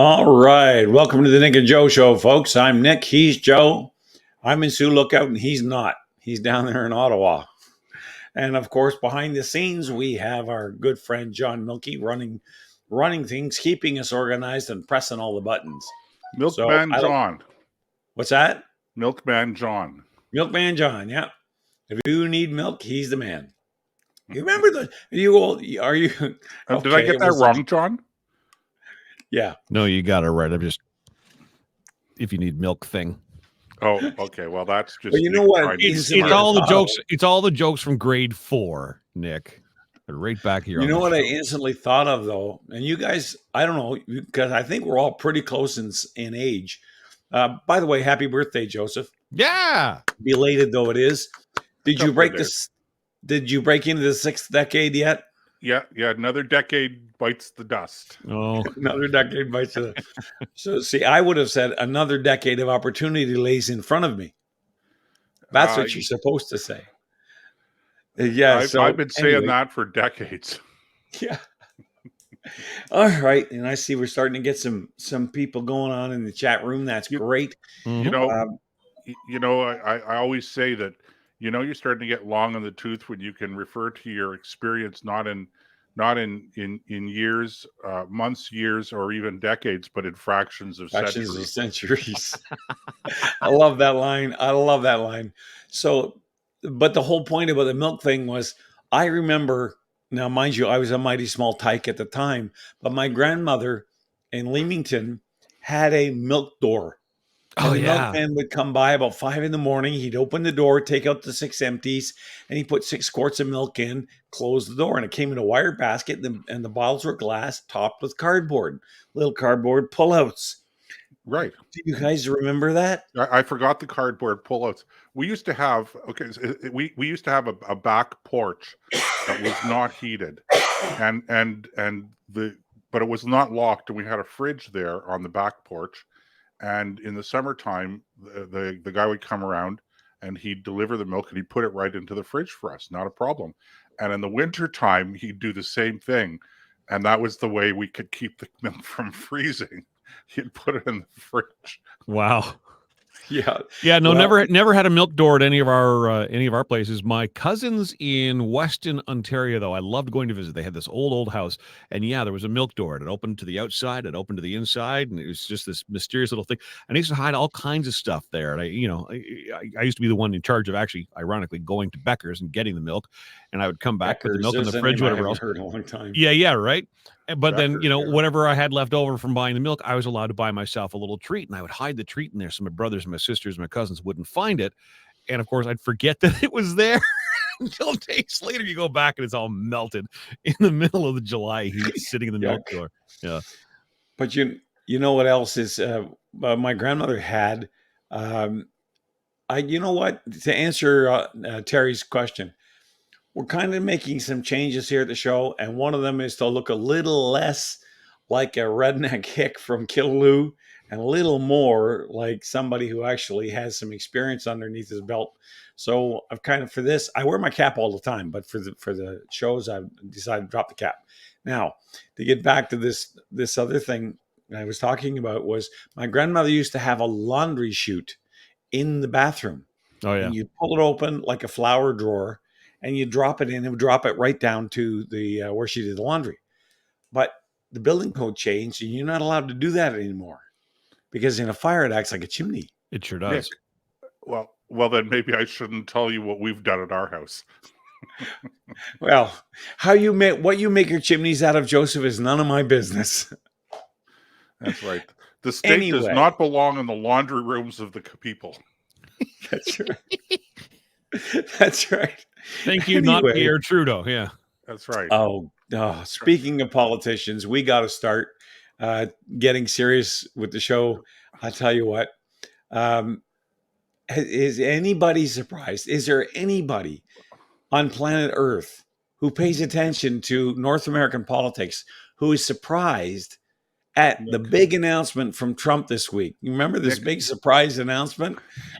All right. Welcome to the Nick&Joe show, folks. I'm Nick. He's Joe. I'm in Sioux Lookout, and he's not. He's down there in Ottawa. And of course, behind the scenes, we have our good friend John Milkey running things, keeping us organized, and pressing all the buttons. Milkman John. What's that? Milkman John. Milkman John. Yeah. If you need milk, he's the man. You remember the? Are you? Okay, did I get that wrong, John? Yeah. No, you got it right. I'm just if you need milk thing. Oh, okay. Well, that's just. Well, you know what? It's all the jokes. It's all the jokes from grade 4, Nick. They're right back here. You know what I instantly thought of though, and you guys, I don't know, because I think we're all pretty close in age. By the way, happy birthday, Joseph. Yeah. Belated though it is. Did you break this? Did you break into the 6th decade yet? Yeah. Another decade bites the dust. Oh, another decade bites the dust. So see, I would have said another decade of opportunity lays in front of me. That's what you're supposed to say. Yeah, I've been saying that for decades. Yeah. All right, and I see we're starting to get some people going on in the chat room. That's great. Mm-hmm. I always say that. You're starting to get long in the tooth when you can refer to your experience not in years, months, years, or even decades, but in fractions of centuries. I love that line. So, but the whole point about the milk thing was, I remember, now mind you, I was a mighty small tyke at the time, but my grandmother in Leamington had a milk door. And the milkman would come by about 5 a.m. He'd open the door, take out the 6 empties, and he put 6 quarts of milk in, close the door. And it came in a wire basket, and the bottles were glass, topped with cardboard, little cardboard pullouts. Right. Do you guys remember that? I forgot the cardboard pullouts. We used to have, we used to have a back porch that was not heated, but it was not locked, and we had a fridge there on the back porch. And in the summertime, the guy would come around and he'd deliver the milk and he'd put it right into the fridge for us. Not a problem. And in the wintertime, he'd do the same thing. And that was the way we could keep the milk from freezing. He'd put it in the fridge. Wow. Yeah. No, never had a milk door at any of our places. My cousins in Weston, Ontario, though, I loved going to visit. They had this old house, and there was a milk door. It opened to the outside, it opened to the inside, and it was just this mysterious little thing. And I used to hide all kinds of stuff there. And I used to be the one in charge of actually, ironically, going to Becker's and getting the milk, and I would come back, put the milk in the fridge, whatever else. Heard in a long time. Yeah, right. But then, whatever I had left over from buying the milk, I was allowed to buy myself a little treat, and I would hide the treat in there so my brothers, my sisters, my cousins wouldn't find it. And of course, I'd forget that it was there until days later. You go back and it's all melted in the middle of the July heat, sitting in the milk door. Yeah. But you know what else is? My grandmother had. You know what? To answer Terry's question. We're kind of making some changes here at the show, and one of them is to look a little less like a redneck hick from Killaloe and a little more like somebody who actually has some experience underneath his belt. So I've kind of, for this, I wear my cap all the time, but for the shows, I've decided to drop the cap. Now, to get back to this other thing I was talking about, was my grandmother used to have a laundry chute in the bathroom. Oh, yeah. And you pull it open like a flower drawer, and you drop it in, and drop it right down to the where she did the laundry. But the building code changed, and you're not allowed to do that anymore, because in a fire, it acts like a chimney. It sure does. Nick, well, then maybe I shouldn't tell you what we've done at our house. Well, what you make your chimneys out of, Joseph, is none of my business. That's right. The state does not belong in the laundry rooms of the people. That's right. That's right. Thank you, not Pierre Trudeau. Yeah, that's right. Oh, speaking of politicians, we got to start getting serious with the show. I tell you what, is anybody surprised? Is there anybody on planet Earth who pays attention to North American politics who is surprised at the big announcement from Trump this week? You remember this big surprise announcement?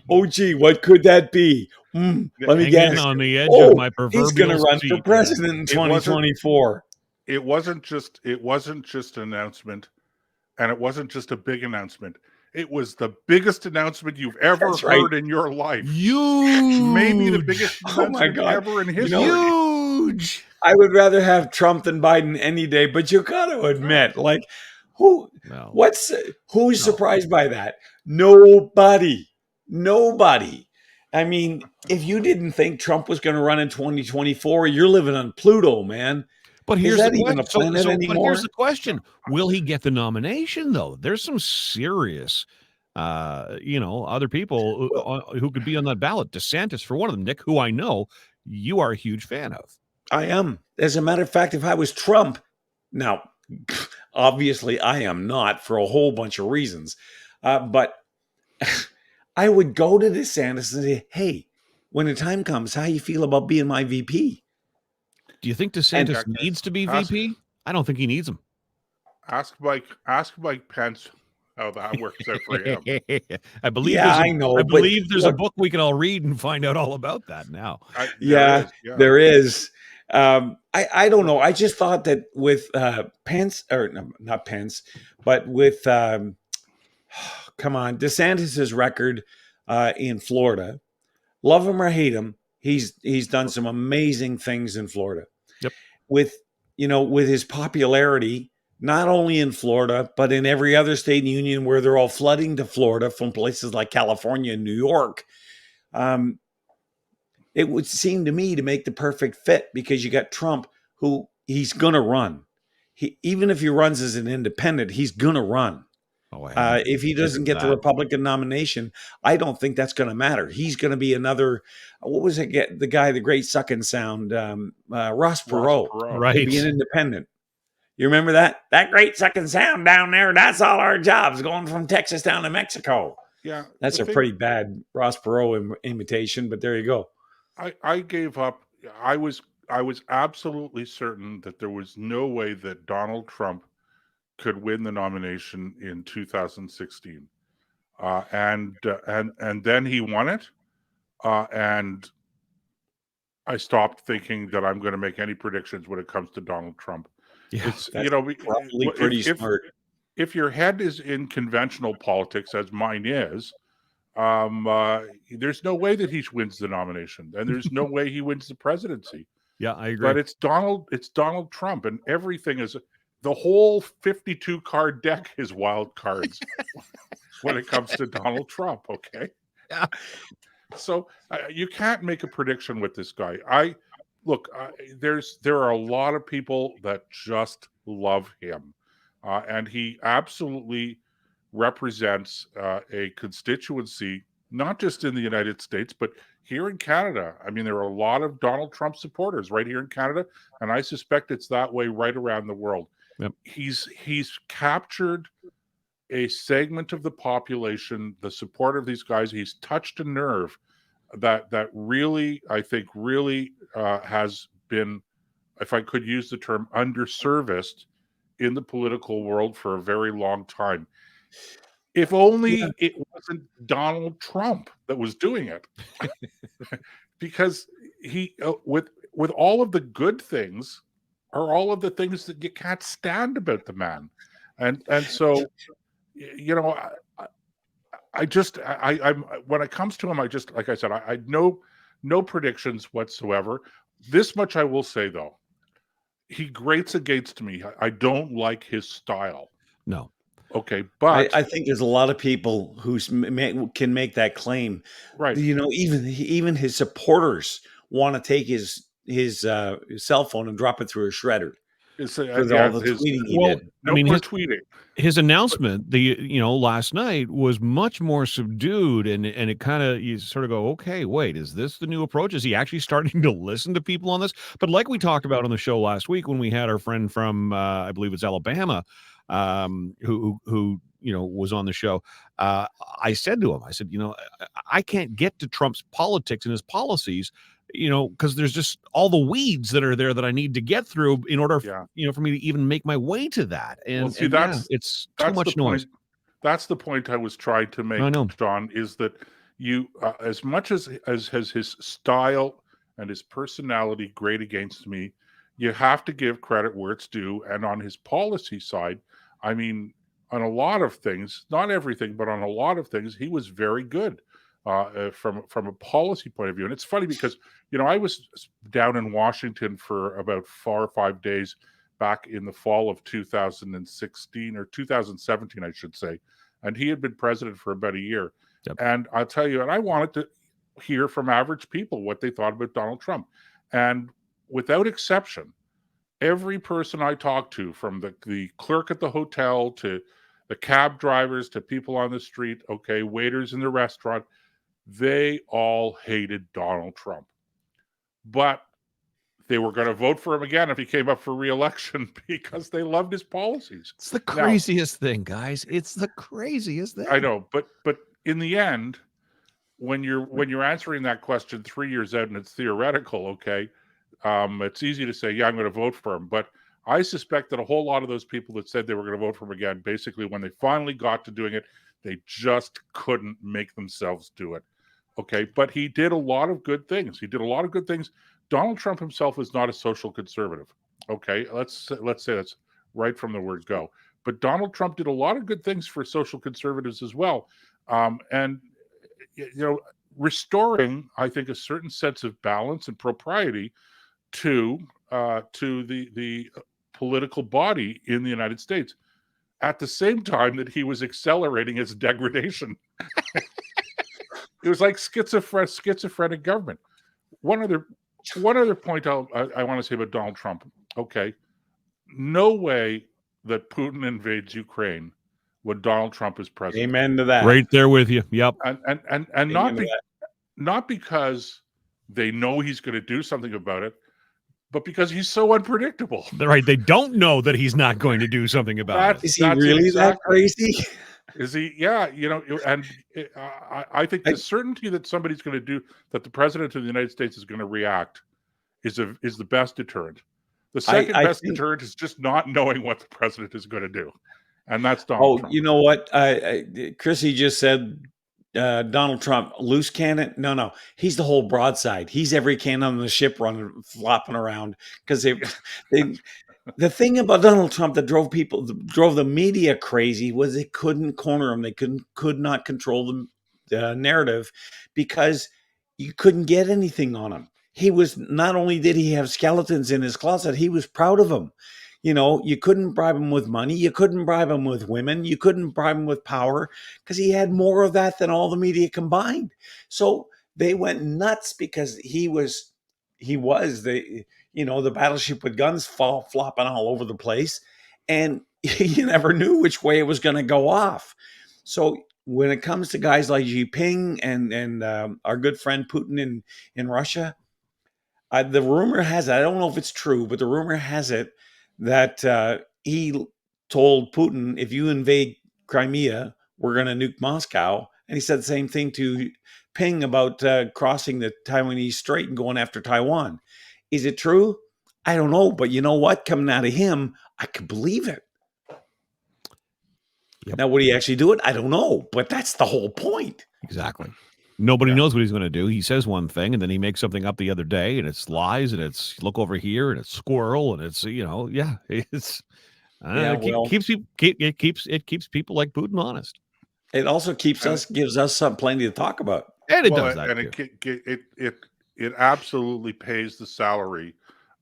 Oh, gee, what could that be? Let me guess. On the edge of my proverbial he's going to run for president in 2024. It wasn't just an announcement, and it wasn't just a big announcement. It was the biggest announcement you've ever That's right. heard in your life. Huge. Maybe the biggest Oh my announcement God. ever in You history. know, Huge. I would rather have Trump than Biden any day, but you got to admit, like, who's No. surprised by that? Nobody. I mean, if you didn't think Trump was going to run in 2024, you're living on Pluto, man. But Is here's that the even question. a planet But here's anymore? the question: will he get the nomination? Though there's some serious, other people who could be on that ballot. DeSantis, for one of them, Nick, who I know you are a huge fan of. I am. As a matter of fact, if I was Trump, now, obviously, I am not for a whole bunch of reasons, but I would go to DeSantis and say, "Hey, when the time comes, how you feel about being my VP?" Do you think And DeSantis needs to be VP? I don't think he needs him. Ask Mike Pence how that works out for him. I believe yeah, I know, but there's a look, book we can all read and find out all about that now. yeah, there is. I don't know. I just thought that with Pence, or no, not Pence, but with come on, DeSantis's record in Florida, love him or hate him, he's done some amazing things in Florida. Yep. With with his popularity, not only in Florida but in every other state in the union where they're all flooding to Florida from places like California and New York. It would seem to me to make the perfect fit because you got Trump, who he's going to run. Even if he runs as an independent, he's going to run. If he doesn't get the Republican nomination, I don't think that's going to matter. He's going to be another, what was it? The guy, the great sucking sound, Ross Perot, right? To be an independent. You remember that? That great sucking sound down there. That's all our jobs going from Texas down to Mexico. Yeah, that's a pretty bad Ross Perot imitation, but there you go. I gave up. I was absolutely certain that there was no way that Donald Trump could win the nomination in 2016, and then he won it, and I stopped thinking that I'm going to make any predictions when it comes to Donald Trump. Yeah, it's probably pretty smart. If your head is in conventional politics, as mine is, there's no way that he wins the nomination, and there's no way he wins the presidency. Yeah, I agree. But it's Donald Trump, and everything is the whole 52 card deck is wild cards when it comes to Donald Trump. Okay. Yeah. So you can't make a prediction with this guy. There are a lot of people that just love him, and he absolutely represents a constituency, not just in the United States, but here in Canada. I mean, there are a lot of Donald Trump supporters right here in Canada, and I suspect it's that way right around the world. Yep. He's captured a segment of the population, the support of these guys. He's touched a nerve that really, I think, has been, if I could use the term, underserviced in the political world for a very long time. If only it wasn't Donald Trump that was doing it, because he, with all of the good things, are all of the things that you can't stand about the man, and so, I'm when it comes to him, I just, like I said, I no predictions whatsoever. This much I will say though, he grates against me. I don't like his style. No. Okay, but I think there's a lot of people who can make that claim. Right. Even his supporters want to take his cell phone and drop it through a shredder for all the tweeting he did. Tweeting. His announcement, last night was much more subdued, and it kind of, you sort of go, okay, wait, is this the new approach? Is he actually starting to listen to people on this? But like we talked about on the show last week when we had our friend from, I believe it's Alabama, who was on the show. I said to him, I said, I can't get to Trump's politics and his policies, because there's just all the weeds that are there that I need to get through in order, for me to even make my way to that. And, it's too much noise. That's the point I was trying to make, John, is that you, as much as has his style and his personality grate against me, you have to give credit where it's due. And on his policy side, I mean, on a lot of things, not everything, but on a lot of things, he was very good from a policy point of view. And it's funny because I was down in Washington for about 4 or 5 days back in the fall of 2016 or 2017, I should say, and he had been president for about a year. Yep. And I'll tell you, and I wanted to hear from average people what they thought about Donald Trump, and without exception, every person I talked to, from the clerk at the hotel to the cab drivers to people on the street, okay, waiters in the restaurant, they all hated Donald Trump. But they were going to vote for him again if he came up for re-election because they loved his policies. It's the craziest thing, guys. It's the craziest thing. I know, but in the end, when you're answering that question 3 years out and it's theoretical, okay, it's easy to say, yeah, I'm going to vote for him. But I suspect that a whole lot of those people that said they were going to vote for him again, basically, when they finally got to doing it, they just couldn't make themselves do it. Okay, but he did a lot of good things. Donald Trump himself is not a social conservative. Okay, let's say that's right from the word go. But Donald Trump did a lot of good things for social conservatives as well. And restoring, I think, a certain sense of balance and propriety to the political body in the United States, at the same time that he was accelerating its degradation. It was like schizophrenic government. One other point I want to say about Donald Trump. Okay, no way that Putin invades Ukraine when Donald Trump is president. Amen to that. Right there with you. Yep. And not because they know he's going to do something about it, but because he's so unpredictable. Right. They don't know that he's not going to do something about it. Is he really that crazy? Is he? Yeah. And I think the certainty that somebody's going to do, that the president of the United States is going to react is the best deterrent. The second best deterrent is just not knowing what the president is going to do. And that's Donald Trump. You know what? Chrissy just said Donald Trump, loose cannon. No, he's the whole broadside. He's every cannon on the ship flopping around, because the thing about Donald Trump that drove the media crazy was they couldn't corner him. They could not control the narrative, because you couldn't get anything on him. He was, not only did he have skeletons in his closet, he was proud of them. You couldn't bribe him with money. You couldn't bribe him with women. You couldn't bribe him with power, because he had more of that than all the media combined. So they went nuts because he was the battleship with guns flopping all over the place, and you never knew which way it was going to go off. So when it comes to guys like Xi Jinping and our good friend Putin in Russia, the rumor has it, I don't know if it's true, but the rumor has it that he told Putin, if you invade Crimea, we're going to nuke Moscow. And he said the same thing to Ping about crossing the Taiwanese Strait and going after Taiwan. Is it true? I don't know. But you know what? Coming out of him, I could believe it. Yep. Now, would he actually do it? I don't know. But that's the whole point. Exactly. Nobody knows what he's going to do. He says one thing, and then he makes something up the other day, and it's lies, and it's look over here, and it's squirrel, and it's it's it keeps people like Putin honest. It also gives us plenty to talk about, and it does that, and too. It absolutely pays the salary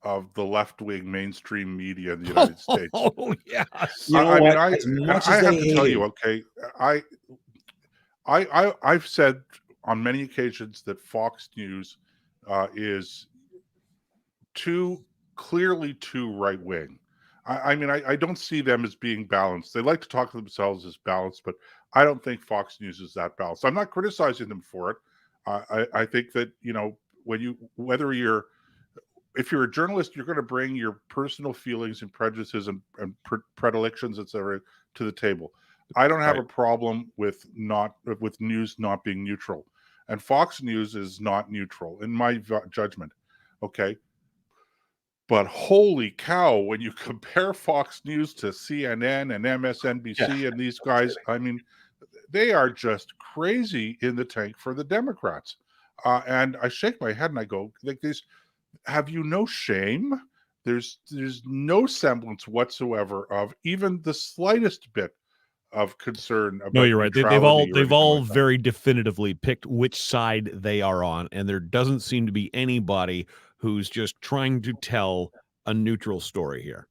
of the left-wing mainstream media in the United States. Oh yes, I have to tell you, okay, I've said on many occasions that Fox News is clearly too right-wing. I don't see them as being balanced. They like to talk to themselves as balanced, but I don't think Fox News is that balanced. I'm not criticizing them for it. I think that, if you're a journalist, you're going to bring your personal feelings and prejudices and predilections, etc., to the table. I don't have a problem with news not being neutral, and Fox News is not neutral in my judgment. Okay, but holy cow, when you compare Fox News to CNN and MSNBC and these guys, I mean, they are just crazy in the tank for the Democrats. And I shake my head and I go, like, this, have you no shame? There's no semblance whatsoever of even the slightest bit of concern about No, you're right. They've neutrality or they've anything all like that. very definitively picked which side they are on, and there doesn't seem to be anybody who's just trying to tell a neutral story here.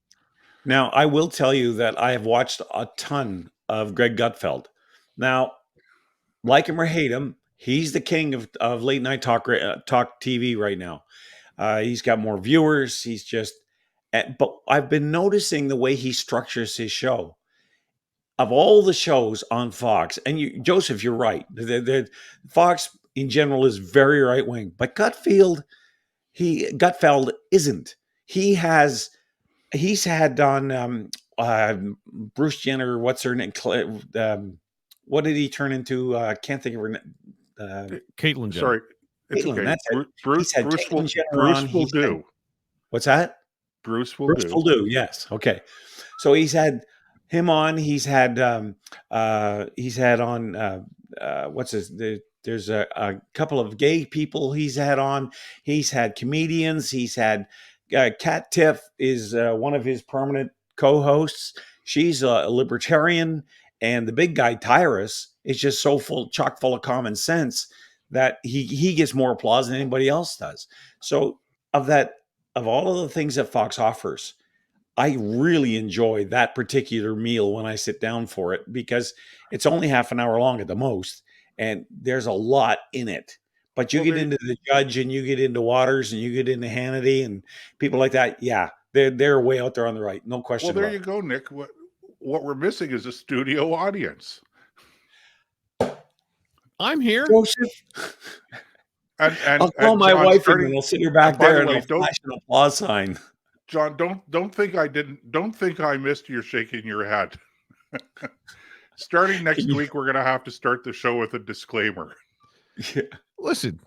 Now, I will tell you that I have watched a ton of Greg Gutfeld. Now, like him or hate him, he's the king of late night talk TV right now. He's got more viewers. He's just, but I've been noticing the way he structures his show. Of all the shows on Fox, and you, Joseph, you're right. Fox in general is very right wing, but Gutfeld isn't. He's had on Bruce Jenner. What's her name? What did he turn into? Can't think of her name. Caitlyn Jenner. Sorry, it's Caitlyn, okay. that's it. Bruce, He's had Bruce will, Caitlyn Jenner Bruce on. will do. What's that? Bruce will Bruce do. will do. Yes. Okay. So he's had him on. He's had on what's his? There's a couple of gay people he's had on. He's had comedians. He's had Kat Tiff is one of his permanent co-hosts. She's a libertarian, and the big guy Tyrus is just so chock full of common sense that he gets more applause than anybody else does. So of all of the things that Fox offers, I really enjoy that particular meal when I sit down for it because it's only half an hour long at the most, and there's a lot in it. But you get into the Judge, and you get into Waters, and you get into Hannity, and people like that. Yeah, they're way out there on the right, no question. Well, there you go, Nick. What we're missing is a studio audience. I'm here. Joseph. And I'll call my John, wife and I'll sit her back there and I'll don't flash an applause sign. John, don't think I missed you shaking your head. Starting next week, we're gonna have to start the show with a disclaimer. Yeah. Listen,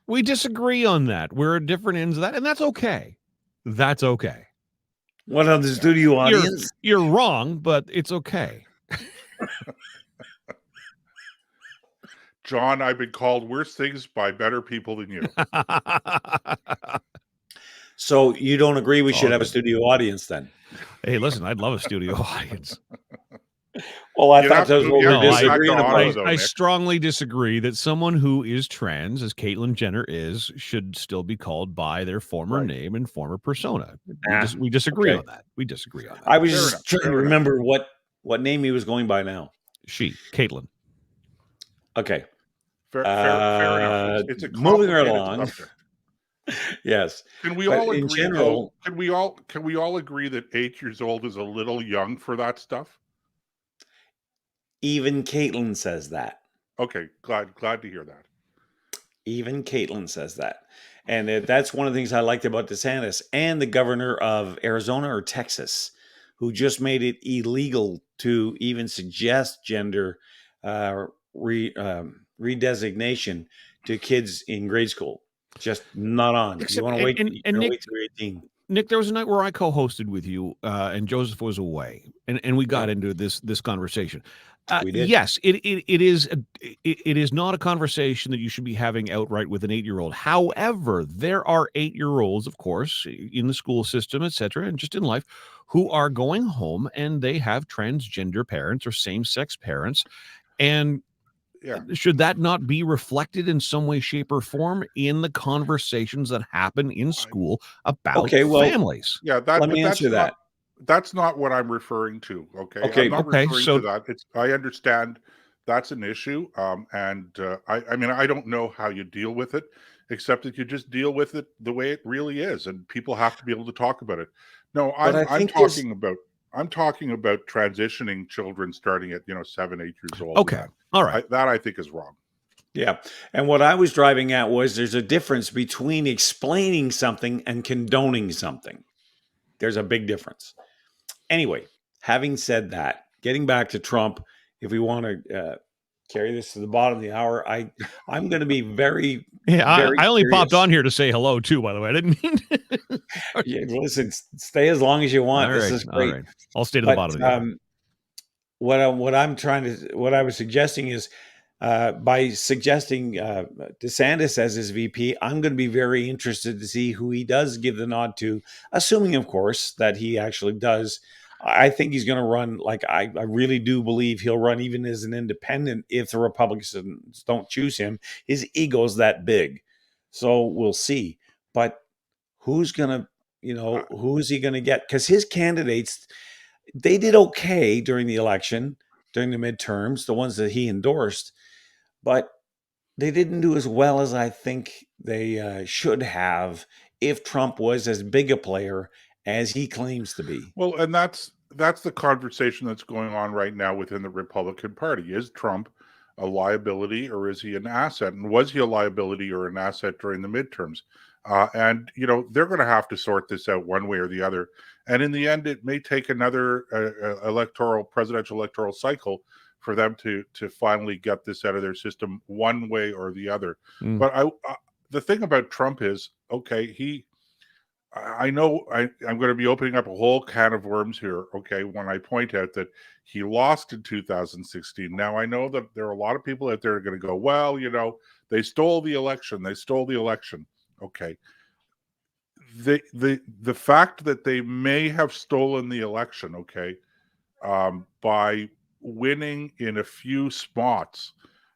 we disagree on that. We're at different ends of that, and that's okay. That's okay. What on the studio audience? You're wrong, but it's okay. John, I've been called worse things by better people than you. So you don't agree we should have a studio audience then? Hey, listen, I'd love a studio audience. Well, I thought those were disagreeing about. I strongly disagree that someone who is trans, as Caitlyn Jenner is, should still be called by their former name and former persona. We disagree on that. We disagree on that. I was just trying to remember what name he was going by now. She, Caitlyn. Okay. Fair enough. It's a moving right along. Subject. Yes. Can we all agree? In general, can we all agree that 8 years old is a little young for that stuff? Even Caitlyn says that. Okay, glad to hear that. Even Caitlyn says that. And that's one of the things I liked about DeSantis and the governor of Arizona or Texas, who just made it illegal to even suggest gender redesignation to kids in grade school. Just not on. You want to wait, and Nick, wait through 18. Nick, there was a night where I co-hosted with you, and Joseph was away, and we got into this conversation. We did. Yes, it is not a conversation that you should be having outright with an 8-year-old. However, there are 8-year-olds, of course, in the school system, etc., and just in life, who are going home and they have transgender parents or same-sex parents, and should that not be reflected in some way, shape, or form in the conversations that happen in school about families? Yeah, let me answer that. That's not what I'm referring to. Okay. I'm not referring to that. I understand that's an issue. I mean, I don't know how you deal with it, except that you just deal with it the way it really is, and people have to be able to talk about it. No, I'm talking about transitioning children starting at 7, 8 years old. Okay. All right. That I think is wrong. Yeah. And what I was driving at was there's a difference between explaining something and condoning something. There's a big difference. Anyway, having said that, getting back to Trump, if we want to carry this to the bottom of the hour, I'm going to be very, very I only curious. popped on here to say hello too, by the way. I didn't mean to. Yeah, listen, stay as long as you want. All this right, is great. all right. I'll stay to the bottom of the hour. What I was suggesting is by suggesting DeSantis as his VP, I'm going to be very interested to see who he does give the nod to, assuming, of course, that he actually does I think he's going to run. Like I really do believe he'll run even as an independent if the Republicans don't choose him. His ego's that big, so we'll see. But who's going to, Uh, who is he going to get? Because his candidates, they did okay during the election, during the midterms, the ones that he endorsed, but they didn't do as well as I think they should have if Trump was as big a player as he claims to be. Well, and that's the conversation that's going on right now within the Republican Party. Is Trump a liability or is he an asset? And was he a liability or an asset during the midterms? And they're going to have to sort this out one way or the other. And in the end, it may take another presidential electoral cycle for them to finally get this out of their system one way or the other. Mm. But the thing about Trump is, okay, I know I'm going to be opening up a whole can of worms here, okay, when I point out that he lost in 2016. Now, I know that there are a lot of people out there who are going to go, well, they stole the election. They stole the election. Okay. The fact that they may have stolen the election, okay, by winning in a few spots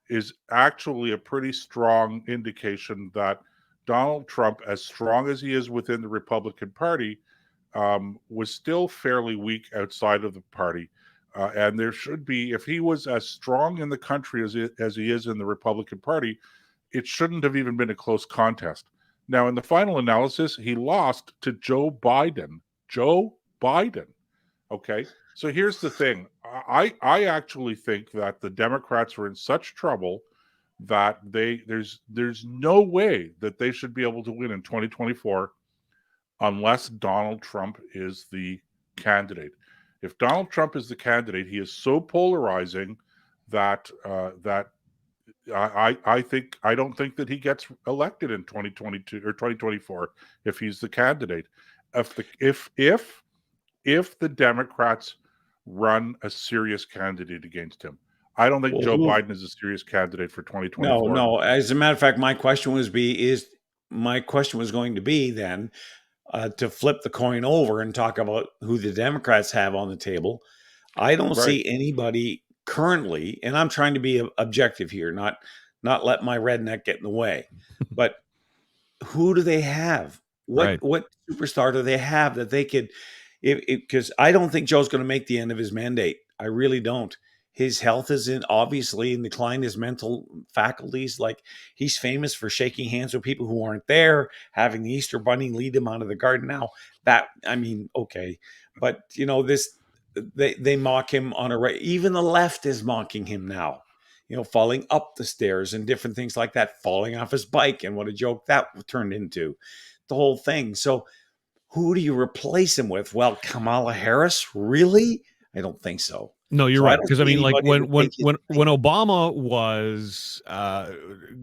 is actually a pretty strong indication that Donald Trump, as strong as he is within the Republican Party, was still fairly weak outside of the party. And there should be, if he was as strong in the country as he is in the Republican Party, it shouldn't have even been a close contest. Now, in the final analysis, he lost to Joe Biden. Joe Biden. Okay. So here's the thing. I actually think that the Democrats are in such trouble that there's no way that they should be able to win in 2024 unless Donald Trump is the candidate. If Donald Trump is the candidate, he is so polarizing that I don't think that he gets elected in 2022 or 2024 if he's the candidate. If the Democrats run a serious candidate against him, I don't think Well, Joe Biden is a serious candidate for no, 2024. no. As a matter of fact, my question was going to be then to flip the coin over and talk about who the Democrats have on the table. I don't Right. see anybody currently, and I'm trying to be objective here, not let my redneck get in the way. But who do they have? Right. What superstar do they have that they could? Because I don't think Joe's going to make the end of his mandate. I really don't. His health is obviously in decline. His mental faculties, like he's famous for shaking hands with people who aren't there, having the Easter Bunny lead him out of the garden. Now that I mean, okay, but this they mock him on a even the left is mocking him now. Falling up the stairs and different things like that, falling off his bike, and what a joke that turned into, the whole thing. So who do you replace him with? Well, Kamala Harris, really? I don't think so. No, you're So I right. don't Because I see mean, like anybody to take his when Obama was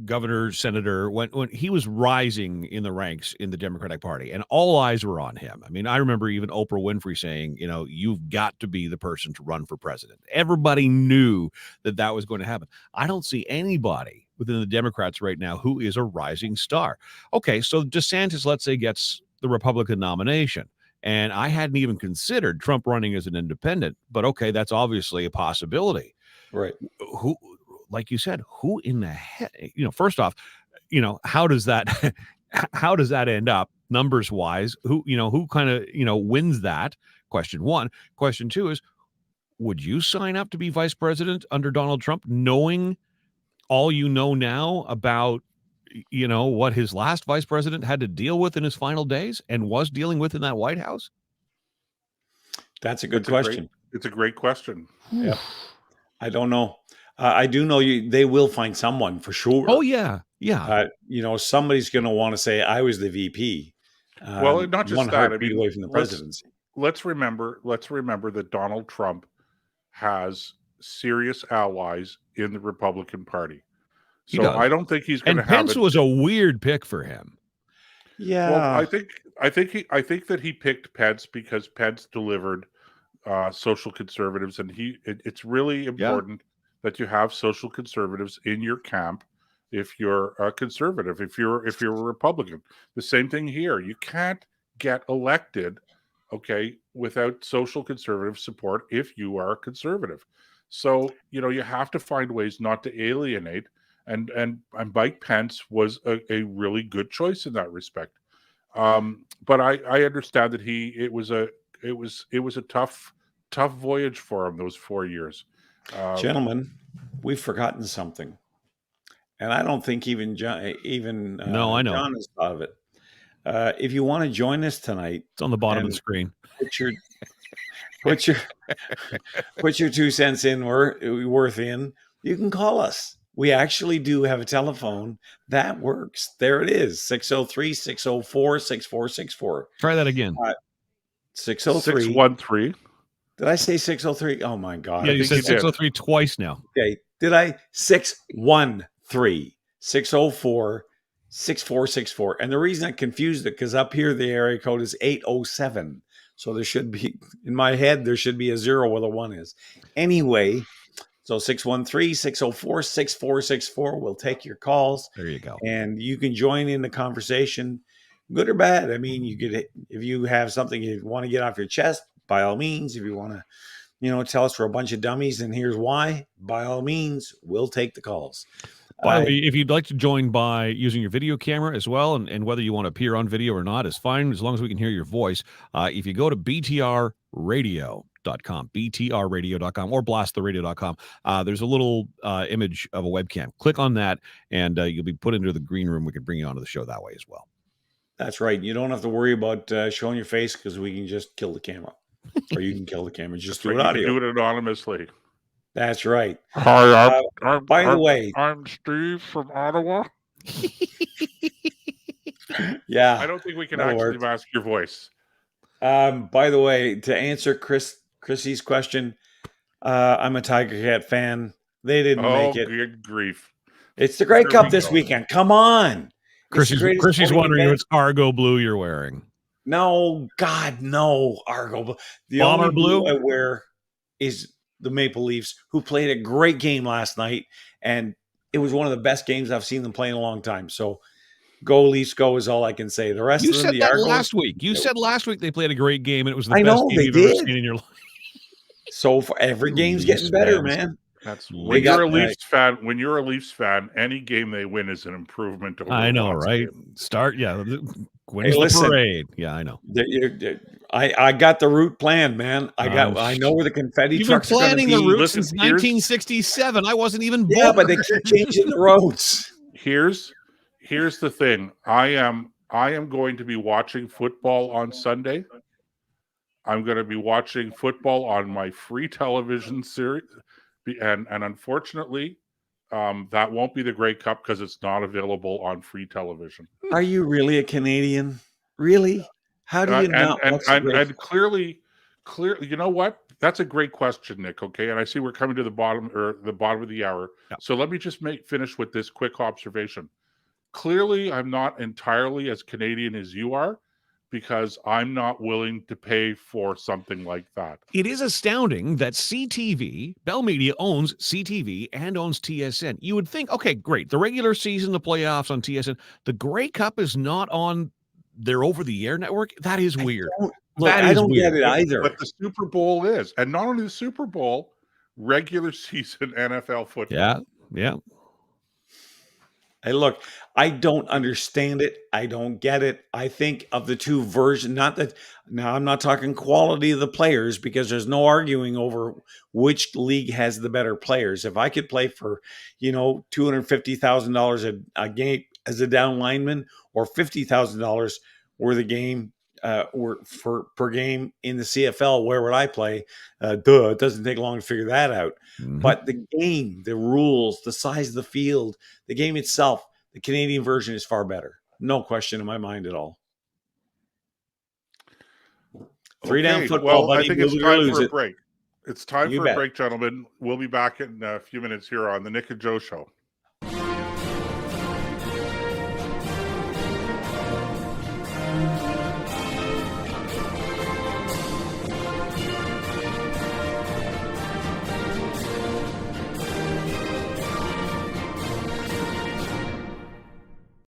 governor, senator, when he was rising in the ranks in the Democratic Party, and all eyes were on him. I mean, I remember even Oprah Winfrey saying, you've got to be the person to run for president. Everybody knew that was going to happen. I don't see anybody within the Democrats right now who is a rising star. Okay, so DeSantis, let's say, gets the Republican nomination. And I hadn't even considered Trump running as an independent, but okay, that's obviously a possibility. right. Who, like you said, who in the heck? First off, how does that how does that end up numbers wise? Who kind of wins that? Question one. Question two is, would you sign up to be vice president under Donald Trump, knowing all you know now about what his last vice president had to deal with in his final days and was dealing with in that White House? That's a good question. It's a great question. Yeah, I don't know. I do know they will find someone for sure. Oh yeah, yeah. Somebody's going to want to say I was the VP. Well, and not just One that. I heartbeat mean, away from the presidency. let's remember that Donald Trump has serious allies in the Republican Party. He So does. I don't think he's going to And have Pence it. was a weird pick for him. Well, Yeah, I think that he picked Pence because Pence delivered social conservatives, and it's really important that you have social conservatives in your camp if you're a conservative, if you're a Republican. The same thing here. You can't get elected okay, without social conservative support if you are conservative. So, you have to find ways not to alienate, and Mike Pence was a really good choice in that respect. But I understand that it was a tough voyage for him those 4 years. Gentlemen, we've forgotten something, and I don't think even John, No, I know. John has thought of it. If you want to join us tonight, It's on the bottom of the and screen. put your put your put your 2 cents in worth in, you can call us. We actually do have a telephone that works. There it is, 603-604-6464. Try that again. 603. 613. Did I say 603? Oh my God. Yeah, you think said you did. 603 twice now. Okay. Did I? 613-604-6464. And the reason I confused it, because up here the area code is 807. So there should be, in my head, there should be a 0 where the 1 is. Anyway, so 613-604-6464. We'll take your calls. There you go. And you can join in the conversation, good or bad. I mean, you could, if you have something you want to get off your chest, by all means. If you want to, tell us we're a bunch of dummies and here's why, by all means, we'll take the calls. By the way, if you'd like to join by using your video camera as well, and whether you want to appear on video or not is fine, as long as we can hear your voice. If you go to btrradio.com, btrradio.com, or blasttheradio.com, there's a little image of a webcam. Click on that, and you'll be put into the green room. We can bring you onto the show that way as well. That's right. You don't have to worry about showing your face, because we can just kill the camera. Or you can kill the camera. Just do it audio. You can do it anonymously. That's right. Hi, by the way, I'm Steve from Ottawa. Yeah. I don't think we can actually mask your voice. By the way, to answer Chrissy's question, I'm a Tiger Cat fan. They didn't make it. Oh, good grief. It's the Grey Cup this weekend. Come on. Chrissy's wondering if it's Argo blue you're wearing. No, God, no, Argo blue. The Bomber only blue I wear is the Maple Leafs, who played a great game last night, and it was one of the best games I've seen them play in a long time. So, go Leafs, go is all I can say. The rest you of them, said the that Argos, last week. You said last week they played a great game, and it was the I best know, game they you've ever did. seen in your life. So for every game's getting better, man. That's when you're a Leafs fan. When you're a Leafs fan, any game they win is an improvement over. I know, right? Start, wins the parade. Yeah, I know. I got the route planned, man. I know where the confetti trucks are going to be. You've been planning the route since 1967. I wasn't even born. Yeah, but they keep changing the roads. Here's the thing. I am going to be watching football on Sunday. I'm going to be watching football on my free television series, and unfortunately, that won't be the Grey Cup because it's not available on free television. Are you really a Canadian? Really? How do you not? And clearly, you know what? That's a great question, Nick. Okay, and I see we're coming to the bottom of the hour. Yeah. So let me just finish with this quick observation. Clearly, I'm not entirely as Canadian as you are, because I'm not willing to pay for something like that. It is astounding that CTV, Bell Media, owns CTV and owns TSN. You would think, okay, great. The regular season, the playoffs on TSN. The Grey Cup is not on their over-the-air network. That is weird. I don't get it either. But the Super Bowl is. And not only the Super Bowl, regular season NFL football. Yeah. Hey, look, I don't understand it. I don't get it. I think of the two versions, now I'm not talking quality of the players, because there's no arguing over which league has the better players. If I could play for, $250,000 a game as a down lineman, or $50,000 worth of game per game in the CFL, where would I play? It doesn't take long to figure that out. Mm-hmm. But the game, the rules, the size of the field, the game itself, the Canadian version is far better. No question in my mind at all. Three down football, buddy. I think it's time for a break. It's time for a bet. break, gentlemen. We'll be back in a few minutes here on the Nick and Joe Show.